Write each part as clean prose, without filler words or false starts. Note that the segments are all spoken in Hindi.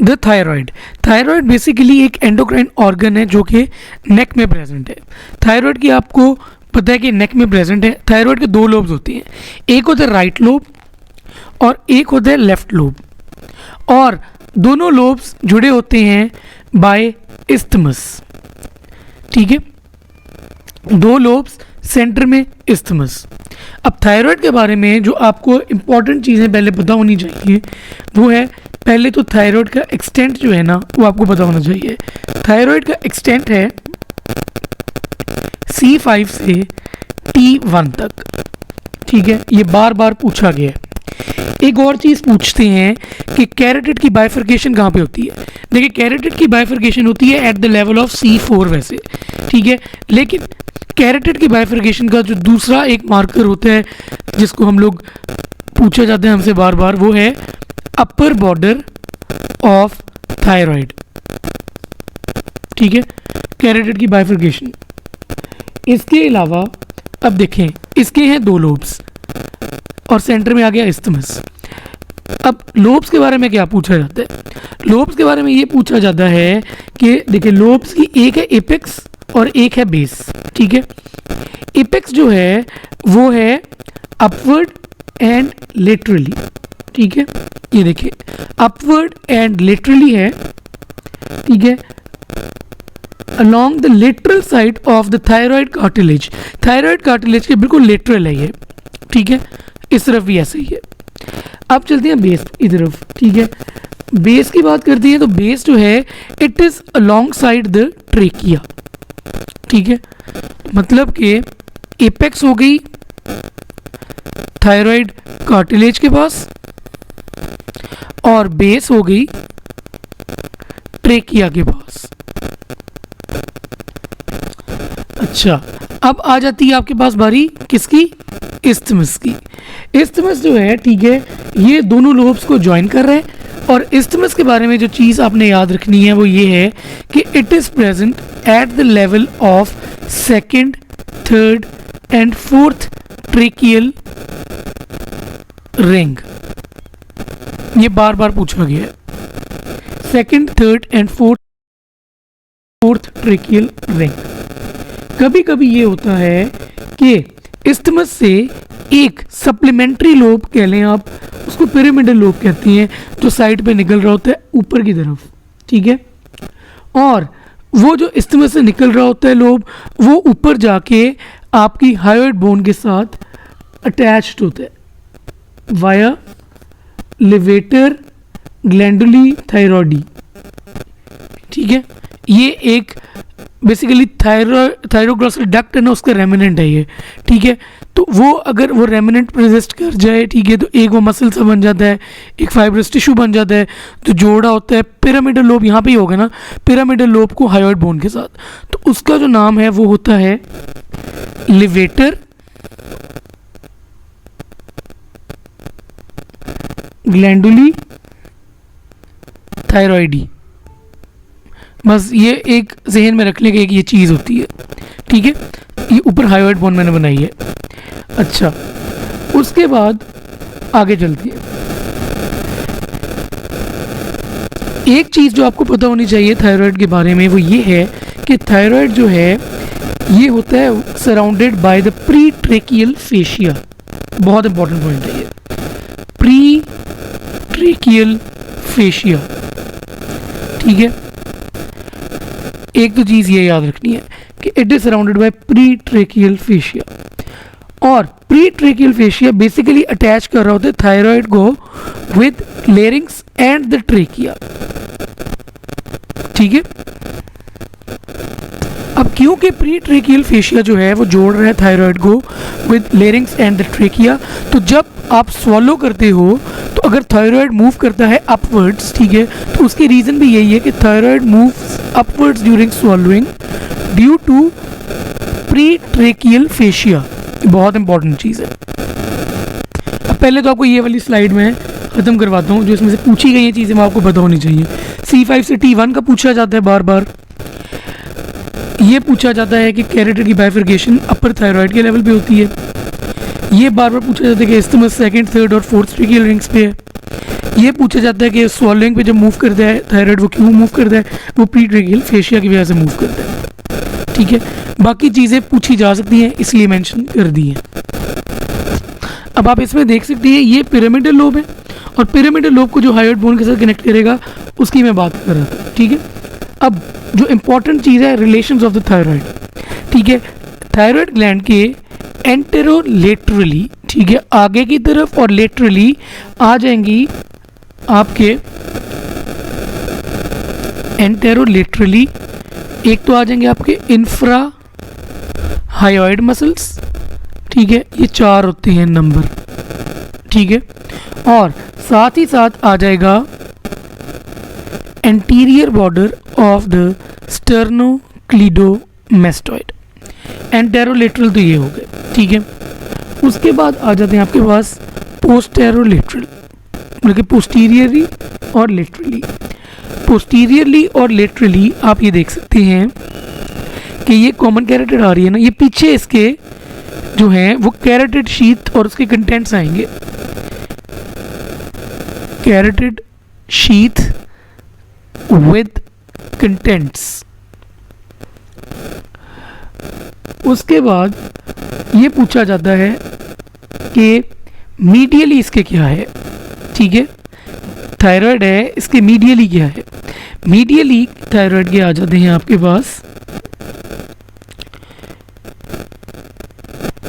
The thyroid. थायराइड बेसिकली एक एंडोक्राइन ऑर्गन है जो कि नेक में प्रेजेंट है। थायराइड की आपको पता है कि नेक में प्रेजेंट है। थायराइड के दो लोब्स होती हैं, एक होता है राइट लोब और एक होता है लेफ्ट लोब, और दोनों लोब्स जुड़े होते हैं बाय इस्थमस। ठीक है, दो लोब्स सेंटर में इस्थमस। अब थायराइड के बारे में जो आपको इंपॉर्टेंट चीज़ें पहले पता होनी चाहिए वो है, पहले तो थायराइड का एक्सटेंट जो है ना वो आपको पता होना चाहिए। थायराइड का एक्सटेंट है C5 से T1 तक। ठीक है, ये बार बार पूछा गया है। एक और चीज़ पूछते हैं कि कैरोटिड की बाइफर्केशन कहाँ पे होती है। देखिए, कैरोटिड की बाइफर्केशन होती है at the level of C4 वैसे। ठीक है, लेकिन कैरोटिड की बाइफर्केशन का जो दूसरा एक मार्कर होता है जिसको हम लोग पूछा जाते हैं हमसे बार बार, वो है अपर बॉर्डर ऑफ थायराइड। ठीक है, कैरोटिड की बाइफर्केशन। इसके अलावा अब देखें, इसके हैं दो लोब्स और सेंटर में आ गया इस्थमस। अब लोब्स के बारे में क्या पूछा जाता है? लोब्स के बारे में ये पूछा जाता है कि देखिए, लोब्स की एक है एपेक्स और एक है बेस। ठीक है, एपेक्स जो है वो है अपवर्ड एंड लेटरली। ठीक है, ये देखिए अपवर्ड एंड लेटरली है। ठीक है, along the lateral side of the thyroid cartilage। Thyroid cartilage के बिल्कुल लेटरल है ये। ठीक है, इस तरफ भी ऐसे ही है। अब चलते हैं बेस की तरफ। ठीक है, बेस की बात करती है तो बेस जो है it is along side the trachea. ठीक है, मतलब कि एपेक्स हो गई थायराइड कार्टिलेज के पास और बेस हो गई ट्रेकिया के पास। अच्छा, अब आ जाती है आपके पास बारी किसकी? इस्थमस की। इस्थमस जो है, ठीक है, ये दोनों लोब्स को ज्वाइन कर रहे हैं। और इस्थमस के बारे में जो चीज़ आपने याद रखनी है वो ये है कि it is present at the level of second, third and fourth tracheal ring. ये बार बार पूछा गया है, second, third and fourth tracheal ring. कभी कभी ये होता है कि इस्थमस से एक सप्लीमेंट्री लोब कह लें आप, उसको पिरामिडल लोब कहती हैं, जो साइड पे निकल रहा होता है ऊपर की तरफ। ठीक है, और वो जो इस्थमस से निकल रहा होता है लोब, वो ऊपर जाके आपकी हायोइड बोन के साथ अटैच्ड होता है वाया लेवेटर ग्लैंडुली थायरॉइडी। ठीक है, ये एक बेसिकली थायरोग्लॉसल डक्ट है ना, उसका रेमिनेंट है ये। ठीक है, तो वो अगर वो रेमिनेंट प्रेजिस्ट कर जाए, ठीक है, तो एक वो मसल सा बन जाता है, एक फाइब्रस टिश्यू बन जाता है, तो जोड़ा होता है पिरामिडल लोब। यहाँ पे ही होगा ना, पिरामिडल लोब को हायोइड बोन के साथ, तो उसका जो नाम है वो होता है लिवेटर ग्लैंडुली थायरॉइडी। बस ये एक जहन में रख लेंगे कि ये चीज़ होती है। ठीक है, ये ऊपर हायोइड बोन मैंने बनाई है। अच्छा, उसके बाद आगे चलती है। एक चीज़ जो आपको पता होनी चाहिए थायराइड के बारे में वो ये है कि थायराइड जो है ये होता है surrounded by the pre tracheal fascia. बहुत इंपॉर्टेंट पॉइंट है ये, प्री ट्रेकियल फेशिया। ठीक है, एक तो चीज़ ये याद रखनी है कि it is surrounded by pre tracheal fascia, और pre tracheal fascia basically attach कर रहा होता है थायराइड को with larynx and the trachea. ठीक है, अब क्योंकि प्री ट्रेकियल फेशिया जो है वो जोड़ रहा है थायराइड को with larynx and the trachea, तो जब आप स्वॉलो करते हो तो अगर थायराइड मूव करता है अपवर्ड्स, ठीक है, तो उसकी रीज़न भी यही है कि thyroid moves upwards during swallowing due to pre tracheal fascia. बहुत इंपॉर्टेंट चीज़ है। अब पहले तो आपको ये वाली स्लाइड में ख़त्म करवाता हूँ, जो इसमें से पूछी गई चीज़ें वो आपको पता होनी चाहिए। C5 से T1 का पूछा जाता है बार बार। ये पूछा जाता है कि कैरोटिड की बाइफर्केशन अपर थायराइड के लेवल पे होती है। ये बार बार पूछा जाता है कि इस्थमस सेकंड, थर्ड और फोर्थ ट्रेकियल रिंग्स पे है। ये पूछा जाता है कि स्वॉलोइंग पे जब मूव करता है थायराइड वो क्यों मूव करता है, वो प्रीट्रेकियल फेशिया की वजह से मूव करता है। ठीक है, बाकी चीज़ें पूछी जा सकती हैं इसलिए मेंशन कर दी हैं। अब आप इसमें देख सकती हैं ये पिरामिडल लोब है और पिरामिडल लोब को जो हायोइड बोन के साथ कनेक्ट करेगा उसकी मैं बात कर रहा था। ठीक है, अब जो इम्पॉर्टेंट चीज़ है रिलेशंस ऑफ द थायराइड। ठीक है, थायराइड ग्लैंड के एंटेरोलेटरली, ठीक है, आगे की तरफ और लेटरली आ जाएंगी आपके एंटेरोलेटरली, एक तो आ जाएंगे आपके इंफ्रा हायोइड मसल्स। ठीक है, ये 4 होते हैं नंबर। ठीक है, और साथ ही साथ आ जाएगा anterior border of the sternocleidomastoid. Anterolateral तो ये हो गए। ठीक है, उसके बाद आ जाते हैं आपके पास पोस्टेरोलेटरल, मतलब कि पोस्टीरियरली और लेटरली। पोस्टीरियरली और लेटरली आप ये देख सकते हैं कि ये कॉमन कैरोटिड आ रही है ना, ये पीछे इसके जो हैं वो कैरोटिड शीथ और उसके कंटेंट्स आएंगे। Carotid sheath with contents. उसके बाद ये पूछा जाता है कि मीडियली इसके क्या है। ठीक है, थायराइड है, इसके मीडियली क्या है। मीडियली थायराइड के आ जाते हैं आपके पास,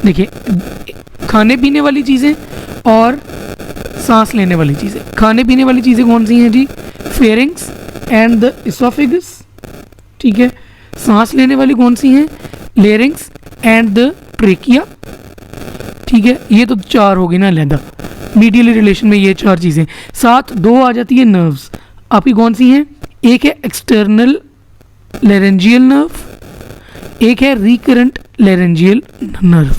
देखिए, खाने पीने वाली चीज़ें और सांस लेने वाली चीज़ें। खाने पीने वाली चीज़ें कौन सी हैं जी? Pharynx and the oesophagus. ठीक है, सांस लेने वाली कौन सी हैं? Larynx and the trachea. ठीक है, ये तो 4 होगी ना अलहदा, मीडियल रिलेशन में ये 4 चीज़ें। साथ 2 आ जाती है नर्व्स आपकी, कौन सी हैं? एक है एक्सटर्नल लेरेंजियल नर्व, एक है रिकरेंट लेरेंजियल नर्व।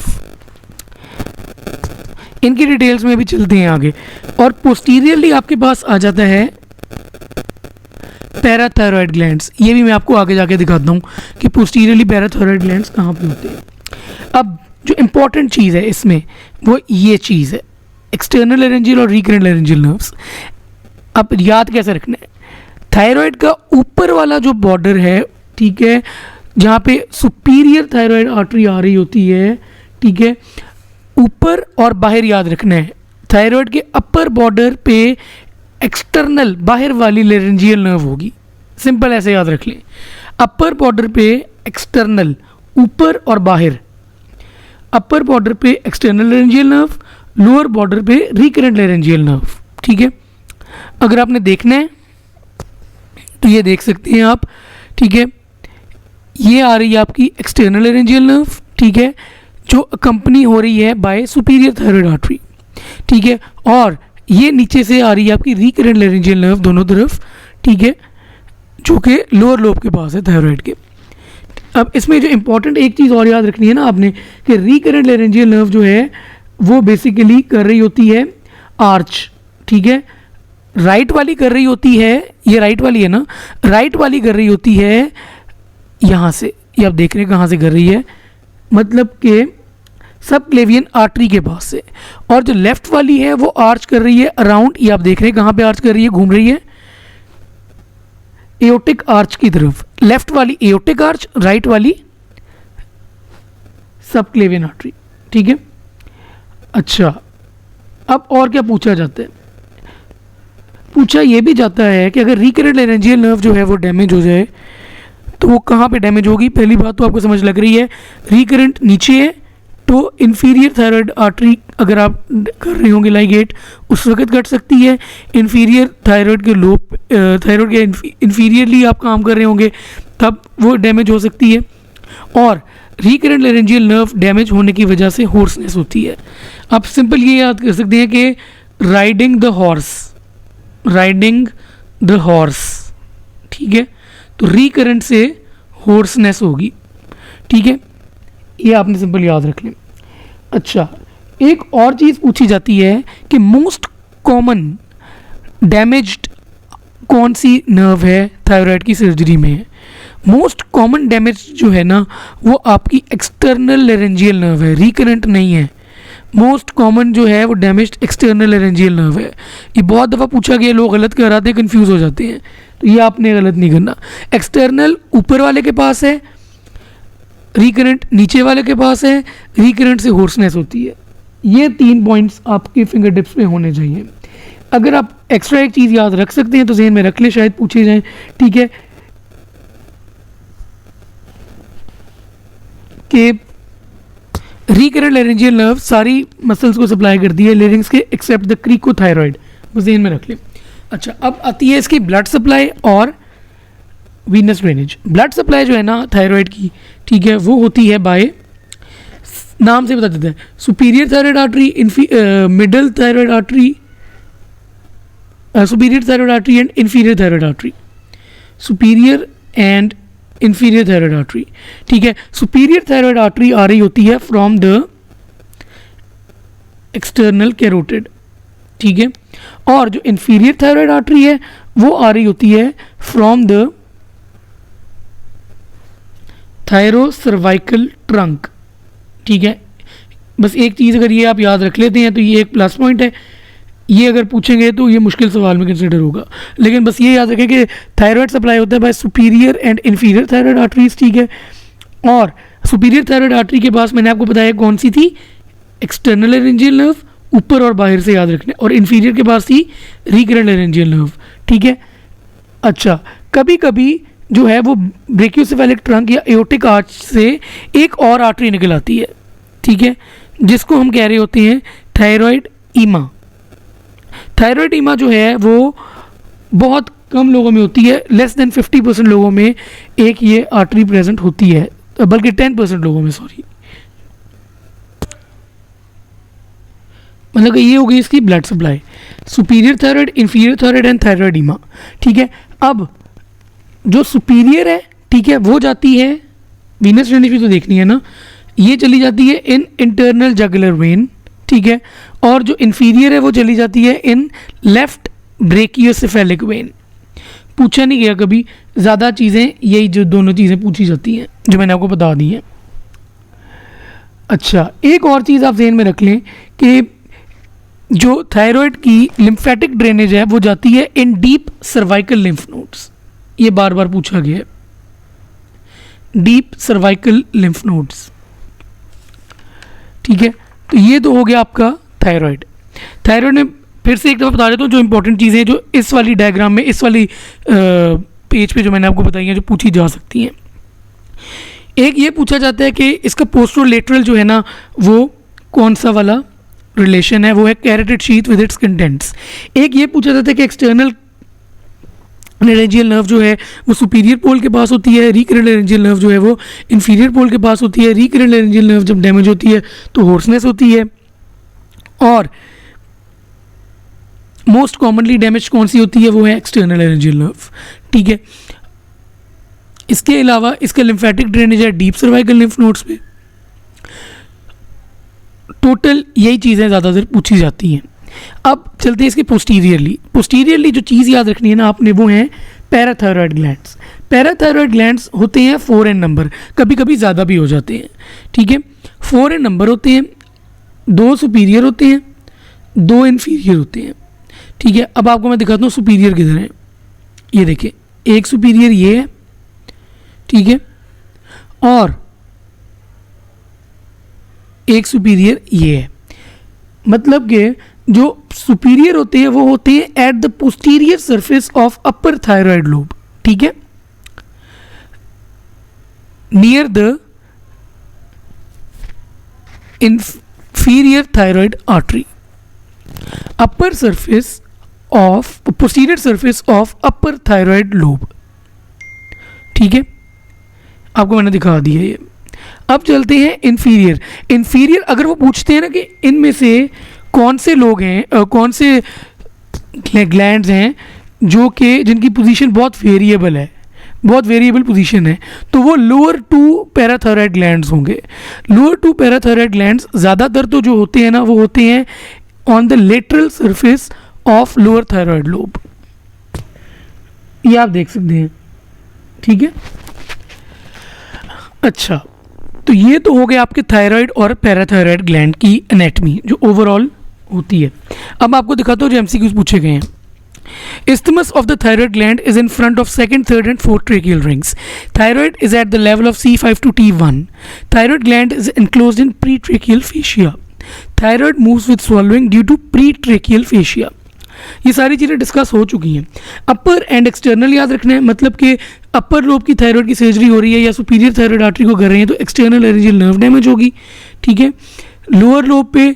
इनकी डिटेल्स में भी चलते हैं आगे। और पोस्टीरियरली आपके पास आ जाता है पैराथायरॉयड ग्लैंड्स। ये भी मैं आपको आगे जाके दिखाता हूँ कि पोस्टीरियरली पैराथायरॉयड ग्लैंड्स कहाँ पे होते हैं। अब जो इम्पोर्टेंट चीज़ है इसमें वो ये चीज़ है, एक्सटर्नल लेरेंजियल और रिकरेंट लेरेंजियल नर्व्स। अब याद कैसे रखना है? थायराइड का ऊपर वाला जो बॉर्डर है, ठीक है, जहाँ पे सुपीरियर थायराइड आर्टरी आ रही होती है, ठीक है, ऊपर और बाहर याद रखना है। थायराइड के अपर बॉर्डर पे एक्सटर्नल बाहर वाली लेरेंजियल नर्व होगी, सिंपल ऐसे याद रख लें। अपर बॉर्डर पे एक्सटर्नल, ऊपर और बाहर। अपर बॉर्डर पे external laryngeal nerve, lower border पे रिकरेंट लेरेंजियल नर्व। ठीक है, अगर आपने देखना है तो ये देख सकते हैं आप। ठीक है, ये आ रही है आपकी एक्सटर्नल लेरेंजियल नर्व, ठीक है, जो कंपनी हो रही है बाय सुपीरियर थायराइड आर्टरी। ठीक है, और ये नीचे से आ रही है आपकी रिकरेंट लेरेंजियल नर्व दोनों तरफ, ठीक है, जो कि लोअर लोब के पास है थायराइड के। अब इसमें जो इंपॉर्टेंट एक चीज़ और याद रखनी है ना आपने, कि रिकरेंट लेरेंजियल नर्व जो है वो बेसिकली कर रही होती है आर्च। ठीक है, राइट वाली कर रही होती है, ये राइट वाली है ना, राइट वाली कर रही होती है यहाँ से, ये आप देख रहे हैं कहाँ से कर रही है, मतलब कि सब क्लेवियन आर्टरी के पास से। और जो लेफ्ट वाली है वो आर्च कर रही है अराउंड, ये आप देख रहे हैं कहाँ पे आर्च कर रही है, घूम रही है एओटिक आर्च की तरफ। लेफ्ट वाली एओटिक आर्च, राइट वाली सब क्लेवियन आर्टरी। ठीक है, अच्छा, अब और क्या पूछा जाता है? पूछा यह भी जाता है कि अगर रिकरेंट लेरेंजियल नर्व जो है वो डैमेज हो जाए तो वो कहाँ पे डैमेज होगी? पहली बात तो आपको समझ लग रही है, रिकरेंट नीचे है तो इंफीरियर थायराइड आर्टरी अगर आप कर रहे होंगे लाइगेट उस वक्त कट सकती है। इंफीरियर थायराइड के लोब, थायराइड के इंफीरियरली आप काम कर रहे होंगे तब वो डैमेज हो सकती है। और रिकरेंट लेरेंजियल नर्व डैमेज होने की वजह से होर्सनेस होती है। आप सिंपल ये याद कर सकते हैं कि riding the horse, riding the horse, ठीक है, तो रिकरेंट से होर्सनेस होगी। ठीक है, ये आपने सिंपल याद रख लें। अच्छा, एक और चीज़ पूछी जाती है कि मोस्ट कॉमन डैमेज्ड कौन सी नर्व है थायराइड की सर्जरी में? मोस्ट कॉमन डैमेज जो है ना वो आपकी एक्सटर्नल लेरेंजियल नर्व है, रिकरेंट नहीं है। मोस्ट कॉमन जो है वो डैमेज्ड एक्सटर्नल लेरेंजियल नर्व है। ये बहुत दफ़ा पूछा गया, लोग गलत कराते हैं, कंफ्यूज हो जाते हैं, तो ये आपने गलत नहीं करना। एक्सटर्नल ऊपर वाले के पास है, रिकरेंट नीचे वाले के पास है, रिकरेंट से होर्सनेस होती है। ये 3 पॉइंट्स आपके फिंगर टिप्स पे होने चाहिए। अगर आप एक्स्ट्रा एक चीज़ याद रख सकते हैं तो जहन में रख ले, शायद पूछे जाएं, ठीक है, कि रिकरेंट लेरेंजियल नर्व सारी मसल्स को सप्लाई करती है लेरिंग्स के, एक्सेप्ट द क्रीकोथायरॉइड, बस जहन में रख ले। अच्छा, अब आती है इसकी ब्लड सप्लाई और वीनस ड्रेनेज। ब्लड सप्लाई जो है ना थायराइड की, ठीक है, वो होती है बाय, नाम से बता देते हैं, superior thyroid artery, middle thyroid artery, superior thyroid artery and inferior thyroid artery, superior and inferior thyroid artery, ठीक है। सुपीरियर थायराइड आर्टरी आ रही होती है फ्रॉम द एक्सटर्नल कैरोटिड, ठीक है, और जो इंफीरियर थायराइड आर्टरी है वो आ रही होती है फ्रॉम द थायरोसर्वाइकल ट्रंक, ठीक है। बस एक चीज़ अगर ये आप याद रख लेते हैं तो ये एक प्लस पॉइंट है। ये अगर पूछेंगे तो ये मुश्किल सवाल में कंसिडर होगा, लेकिन बस ये याद रखें कि थायराइड सप्लाई होता है by superior and inferior thyroid arteries, ठीक है। और सुपीरियर थायराइड आर्टरी के पास मैंने आपको बताया कौन सी थी, एक्सटर्नल लेरेंजियल नर्व, ऊपर और बाहर से याद रखने, और इंफीरियर के पास थी रिकरेंट लेरेंजियल नर्व, ठीक है। अच्छा, कभी कभी जो है वो ब्रेकियोसेफेलिक ट्रंक या एओर्टिक आर्च से एक और आर्टरी निकल आती है, ठीक है, जिसको हम कह रहे होते हैं थायराइड ईमा। थायराइड ईमा जो है वो बहुत कम लोगों में होती है, लेस देन 50% लोगों में एक ये आर्टरी प्रेजेंट होती है, बल्कि 10% लोगों में, सॉरी, मतलब कि ये हो गई इसकी blood supply, superior thyroid, inferior thyroid and thyroid ईमा, ठीक है। अब जो सुपीरियर है, ठीक है, वो जाती है, वीनस ड्रेनेज भी तो देखनी है ना, ये चली जाती है इन इंटरनल जगुलर वेन, ठीक है, और जो इंफीरियर है वो चली जाती है इन लेफ्ट ब्रेकियोसेफेलिक वेन। पूछा नहीं गया कभी, ज़्यादा चीज़ें यही जो दोनों चीज़ें पूछी जाती हैं जो मैंने आपको बता दी हैं। अच्छा, एक और चीज़ आप ज़हन में रख लें कि जो थायराइड की लिम्फेटिक ड्रेनेज है वो जाती है इन डीप सर्वाइकल लिम्फ नोड्स, ये बार बार पूछा गया है, डीप सर्वाइकल लिम्फ नोड्स, ठीक है। तो ये तो हो गया आपका थायराइड। थायराइड में फिर से एक दफ़ा बता देता हूँ जो इंपॉर्टेंट चीज़ें जो इस वाली डायग्राम में, इस वाली पेज पे जो मैंने आपको बताई हैं, जो पूछी जा सकती हैं। एक ये पूछा जाता है कि इसका पोस्टरोलेटरल जो है ना वो कौन सा वाला रिलेशन है, वो है carotid sheath with its contents. एक ये पूछा जाता है कि एक्सटर्नल लेरेंजियल नर्व जो है वो सुपीरियर पोल के पास होती है, रिकरेंट लेरेंजियल नर्व जो है वो इंफीरियर पोल के पास होती है। रिकरेंट लेरेंजियल नर्व जब डैमेज होती है तो होर्सनेस होती है, और मोस्ट कॉमनली डैमेज कौन सी होती है, वो है एक्सटर्नल लेरेंजियल नर्व, ठीक है। इसके अलावा इसका लिम्फेटिक ड्रेनेज है डीप सर्वाइकल लिम्फ नोड्स पे। टोटल यही चीज़ें ज़्यादातर पूछी जाती हैं। अब चलते हैं इसके पोस्टीरियरली जो चीज़ याद रखनी है ना आपने, वो है पैराथायरॉयड ग्लैंड्स। पैराथायरॉयड ग्लैंड्स होते हैं 4 in नंबर, कभी कभी ज़्यादा भी हो जाते हैं, ठीक है। 4 in नंबर होते हैं, 2 सुपीरियर होते हैं, 2 इंफीरियर होते हैं, ठीक है। अब आपको मैं दिखाता हूँ सुपीरियर किधर है। ये देखिए, एक सुपीरियर ये है, ठीक है, और एक सुपीरियर ये है। मतलब कि जो सुपीरियर होते हैं वो होते हैं at the posterior surface of upper thyroid lobe, ठीक है, near the inferior thyroid artery, upper surface of posterior surface of upper thyroid lobe, ठीक है, आपको मैंने दिखा दिया ये। अब चलते हैं इंफीरियर। अगर वो पूछते हैं ना कि इनमें से कौन से लोग हैं, कौन से ग्लैंड्स हैं जो कि जिनकी पोजीशन बहुत वेरिएबल है, बहुत वेरिएबल पोजीशन है, तो वो लोअर 2 पैराथायरॉयड ग्लैंड्स होंगे। लोअर 2 पैराथायरॉयड ग्लैंड्स ज़्यादातर तो जो होते हैं ना वो होते हैं on the lateral surface of lower thyroid lobe, ये आप देख सकते हैं, ठीक है। अच्छा, तो ये तो हो गया आपके थायराइड और पैराथायराइड ग्लैंड की एनाटमी जो ओवरऑल होती है। अब मैं आपको दिखाता हूँ जो एमसीक्यूज पूछे गए हैं। Isthmus of the thyroid gland is in front of second, third and fourth tracheal rings. Thyroid is at the level of C5 to T1. Thyroid gland is enclosed in pretracheal fascia. Thyroid moves with swallowing due to pretracheal fascia. ये सारी चीज़ें डिस्कस हो चुकी हैं। अपर एंड एक्सटर्नल याद रखना है, मतलब कि अपर लोब की थायराइड की सर्जरी हो रही है या सुपीरियर थायराइड आर्टरी को कर रहे हैं तो एक्सटर्नल लेरिंजियल नर्व डैमेज होगी, ठीक है। लोअर लोब पे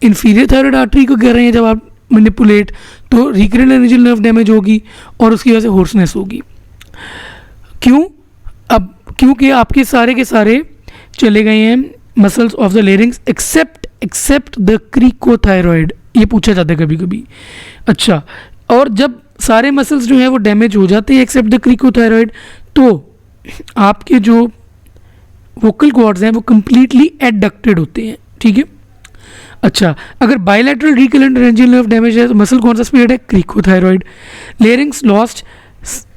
इंफीरियर थायराइड आर्टरी को कर रहे हैं जब आप मैनिपुलेट तो रिकरेंट लेरिंजियल नर्व डैमेज होगी और उसकी वजह से होर्सनेस होगी। क्यों? अब क्योंकि आपके सारे के सारे चले गए हैं muscles of the larynx except the cricothyroid, ये पूछा जाता है कभी कभी। अच्छा, और जब सारे मसल्स जो हैं वो डैमेज हो जाते हैं एक्सेप्ट द क्रिकोथायरॉयड तो आपके जो वोकल कॉर्ड्स हैं वो कंप्लीटली एडक्टेड होते हैं, ठीक है। अच्छा, अगर bilateral recurrent laryngeal nerve damage है तो मसल कौन सा स्पीड है? Cricothyroid. Larynx lost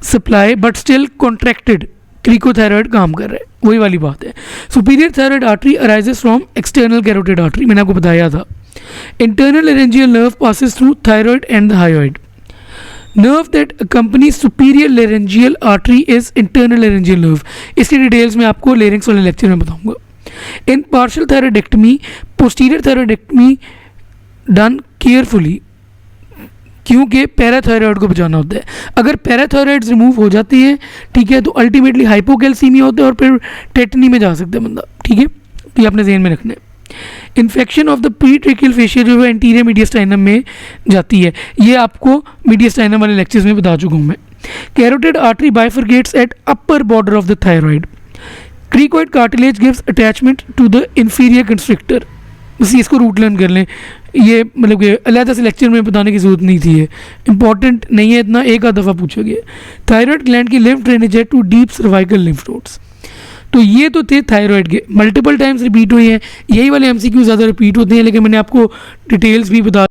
supply but still contracted, cricothyroid काम कर रहा है, वही वाली बात है। Superior thyroid artery arises from external carotid artery, मैंने आपको बताया था। Internal laryngeal nerve passes through thyroid and the hyoid. Nerve that accompany superior laryngeal artery is internal laryngeal nerve. इसकी डिटेल्स में आपको लेरिंग्स वाले लेक्चर में बताऊंगा। In partial thyroidectomy, posterior thyroidectomy done carefully, क्योंकि पैराथायरॉयड को बचाना होता है। अगर पैराथायरॉयड्स रिमूव हो जाती हैं, ठीक है, तो अल्टीमेटली हाइपोकैल्सीमिया होता है और फिर टेटनी में जा सकता है बंदा, ठीक है। तो ये अपने ज़हन में रखना है। इन्फेक्शन ऑफ द प्रीट्रेकियल फेशिया जो है एंटीरियर मीडियस्टाइनम में जाती है, ये आपको मीडियस्टाइनम वाले लेक्चर्स में बता चुका हूँ मैं। Carotid artery bifurcates at upper border of the thyroid. Cricoid cartilage gives attachment to the inferior constrictor. बस इसको रूट लर्न कर लें, ये मतलब कि अलग से लेक्चर में बताने की जरूरत नहीं थी, ये इंपॉर्टेंट नहीं है इतना, एक आध दफ़ा पूछा गया। थायराइड ग्लैंड की लिम्फ ड्रेनेज है to deep cervical lymph nodes. तो ये तो थे थायराइड के, मल्टीपल टाइम्स रिपीट हुए हैं, यही वाले एमसीक्यू ज़्यादा रिपीट होते हैं, लेकिन मैंने आपको डिटेल्स भी बता